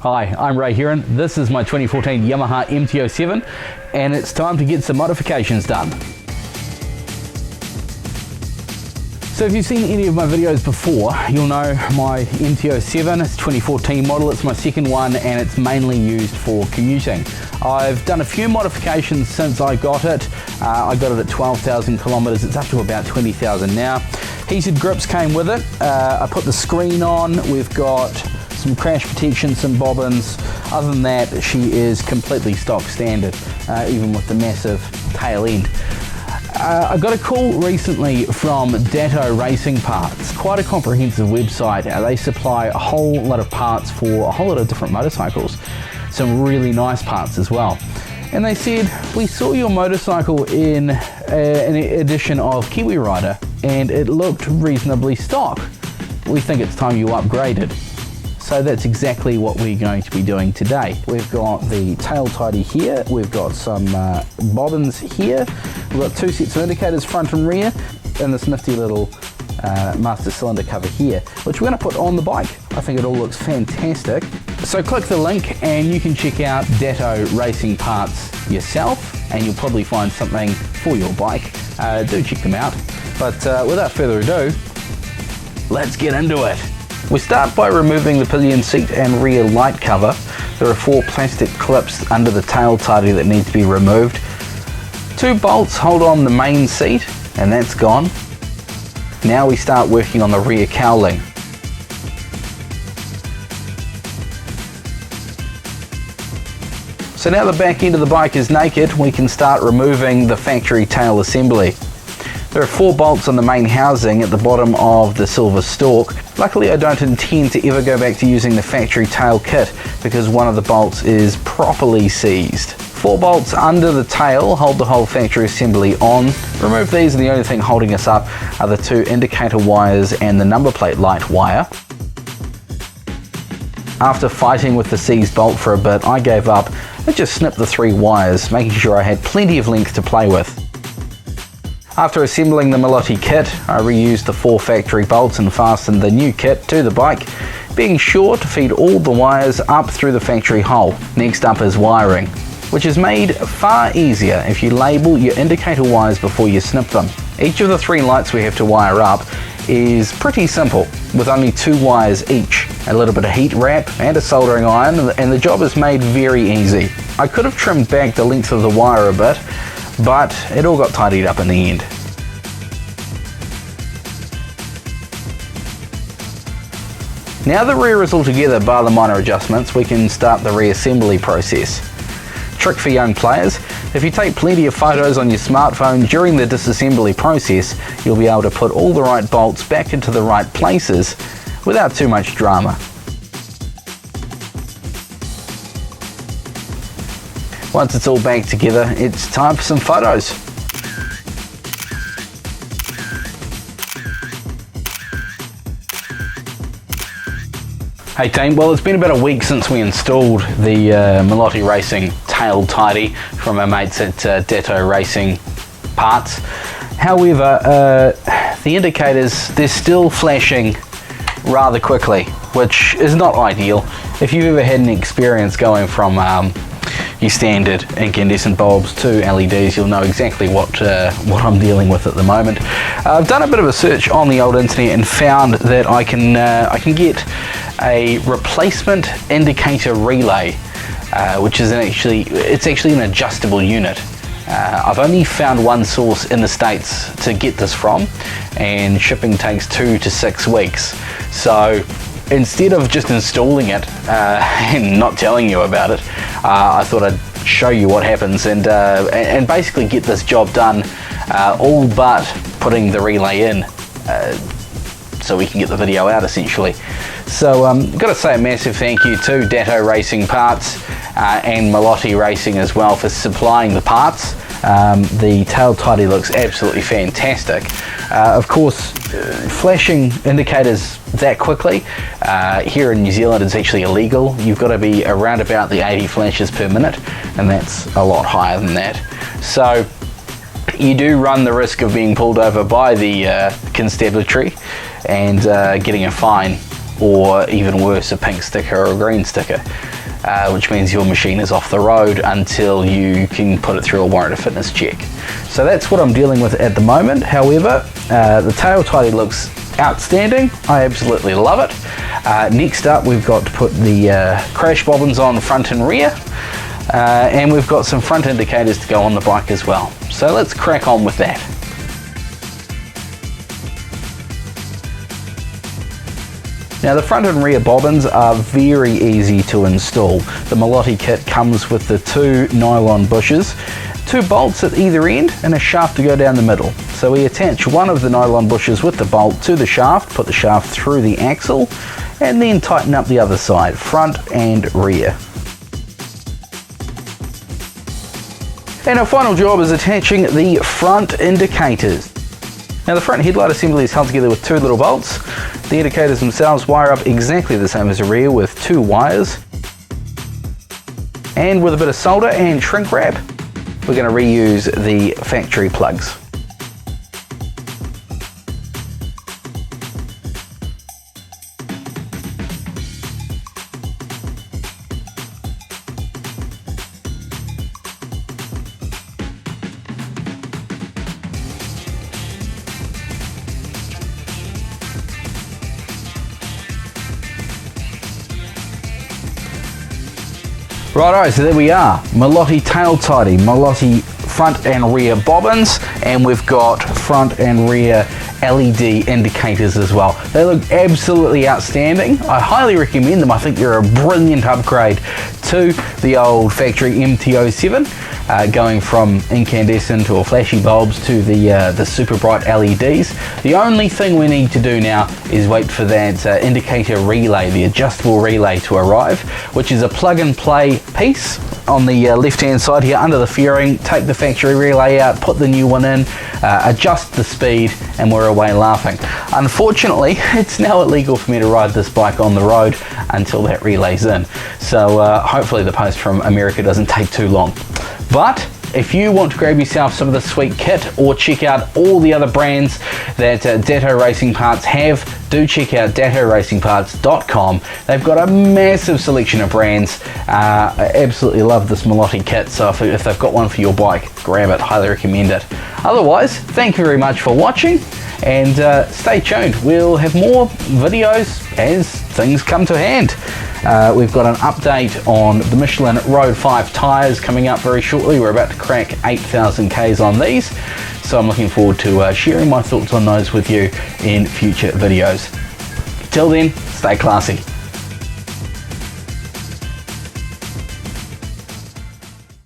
Hi, I'm Ray Heron. This is my 2014 Yamaha MT07 and it's time to get some modifications done. So if you've seen any of my videos before, you'll know my MT07, it's a 2014 model, it's my second one and it's mainly used for commuting. I've done a few modifications since I got it. I got it at 12,000 kilometers, it's up to about 20,000 now. Heated grips came with it. I put the screen on, we've got some crash protection, some bobbins. Other than that, she is completely stock standard, even with the massive tail end. I got a call recently from Melotti Racing Parts, quite a comprehensive website. They supply a whole lot of parts for a whole lot of different motorcycles, some really nice parts as well. And they said, we saw your motorcycle in an edition of Kiwi Rider and it looked reasonably stock. We think it's time you upgraded. So that's exactly what we're going to be doing today. We've got the tail tidy here, we've got some bobbins here, we've got two sets of indicators front and rear, and this nifty little master cylinder cover here, which we're going to put on the bike. I think it all looks fantastic. So click the link and you can check out Melotti Racing Parts yourself and you'll probably find something for your bike. Do check them out. But without further ado, let's get into it. We start by removing the pillion seat and rear light cover. There are 4 plastic clips under the tail tidy that need to be removed. 2 bolts hold on the main seat and that's gone. Now we start working on the rear cowling. So now the back end of the bike is naked, we can start removing the factory tail assembly. There are 4 bolts on the main housing at the bottom of the silver stalk. Luckily I don't intend to ever go back to using the factory tail kit because one of the bolts is properly seized. 4 bolts under the tail hold the whole factory assembly on. Remove these and the only thing holding us up are the 2 indicator wires and the number plate light wire. After fighting with the seized bolt for a bit, I gave up and just snipped the 3 wires, making sure I had plenty of length to play with. After assembling the Melotti kit, I reused the 4 factory bolts and fastened the new kit to the bike, being sure to feed all the wires up through the factory hole. Next up is wiring, which is made far easier if you label your indicator wires before you snip them. Each of the 3 lights we have to wire up is pretty simple, with only 2 wires each, a little bit of heat wrap and a soldering iron, and the job is made very easy. I could have trimmed back the length of the wire a bit, but it all got tidied up in the end. Now the rear is all together bar the minor adjustments, we can start the reassembly process. Trick for young players, if you take plenty of photos on your smartphone during the disassembly process, you'll be able to put all the right bolts back into the right places without too much drama. Once it's all back together, it's time for some photos. Hey team, well it's been about a week since we installed the Melotti Racing tail tidy from our mates at Melotti Racing Parts. However, the indicators, they're still flashing rather quickly, which is not ideal. If you've ever had any experience going from your standard incandescent bulbs to LEDs, you'll know exactly what I'm dealing with at the moment. I've done a bit of a search on the old internet and found that I can get a replacement indicator relay, which is actually an adjustable unit. I've only found one source in the States to get this from, and shipping takes 2 to 6 weeks. So instead of just installing it and not telling you about it, I thought I'd show you what happens and basically get this job done, all but putting the relay in, so we can get the video out essentially. So got to say a massive thank you to Melotti Racing Parts and Melotti Racing as well for supplying the parts. The tail tidy looks absolutely fantastic. Of course, flashing indicators that quickly here in New Zealand is actually illegal. You've got to be around about the 80 flashes per minute, and that's a lot higher than that. So you do run the risk of being pulled over by the constabulary and getting a fine or even worse, a pink sticker or a green sticker, which means your machine is off the road until you can put it through a warrant of fitness check. So that's what I'm dealing with at the moment. However, the tail tidy looks outstanding. I absolutely love it. Next up, we've got to put the crash bobbins on front and rear, and we've got some front indicators to go on the bike as well. So let's crack on with that. Now the front and rear bobbins are very easy to install. The Melotti kit comes with the 2 nylon bushes, 2 bolts at either end and a shaft to go down the middle. So we attach one of the nylon bushes with the bolt to the shaft, put the shaft through the axle, and then tighten up the other side, front and rear. And our final job is attaching the front indicators. Now the front headlight assembly is held together with 2 little bolts. The indicators themselves wire up exactly the same as the rear with 2 wires. And with a bit of solder and shrink wrap, we're going to reuse the factory plugs. Righto, so there we are, Melotti tail tidy, Melotti front and rear bobbins, and we've got front and rear LED indicators as well. They look absolutely outstanding. I highly recommend them. I think they're a brilliant upgrade to the old factory MT07, going from incandescent or flashy bulbs to the super bright LEDs. The only thing we need to do now is wait for that indicator relay, the adjustable relay, to arrive, which is a plug and play piece on the left hand side here under the fairing. Take the factory relay out, put the new one in, adjust the speed, and we're away laughing. Unfortunately, it's now illegal for me to ride this bike on the road until that relay's in. So hopefully the post from America doesn't take too long. But if you want to grab yourself some of the sweet kit or check out all the other brands that Datto Racing Parts have, do check out dattoracingparts.com. They've got a massive selection of brands. I absolutely love this Melotti kit, so if they've got one for your bike, grab it. Highly recommend it. Otherwise, thank you very much for watching, and stay tuned. We'll have more videos as things come to hand. We've got an update on the Michelin Road 5 tyres coming up very shortly. We're about to crack 8,000 Ks on these, so I'm looking forward to sharing my thoughts on those with you in future videos. Till then, stay classy.